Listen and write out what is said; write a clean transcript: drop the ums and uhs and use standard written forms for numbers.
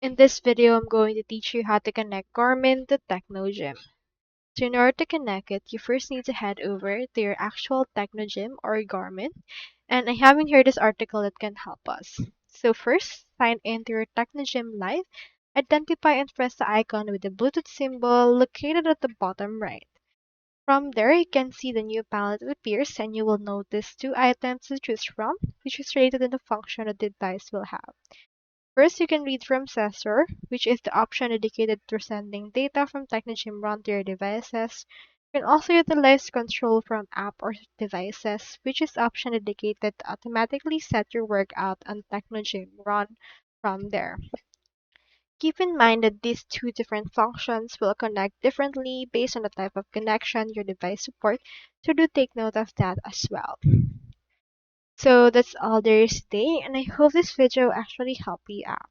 In this video, I'm going to teach you how to connect Garmin to Technogym. So in order to connect it, you first need to head over to your actual Technogym or Garmin. And I have in here this article that can help us. So first, sign in to your Technogym Live. Identify and press the icon with the Bluetooth symbol located at the bottom right. From there, you can see the new panel that appears and you will notice two items to choose from, which is related to the function the device will have. First, you can read from Sensor, which is the option dedicated to sending data from Technogym run to your devices. You can also utilize control from app or devices, which is option dedicated to automatically set your workout on Technogym run from there. Keep in mind that these two different functions will connect differently based on the type of connection your device supports, so do take note of that as well. So that's all there is today, and I hope this video actually helped you out.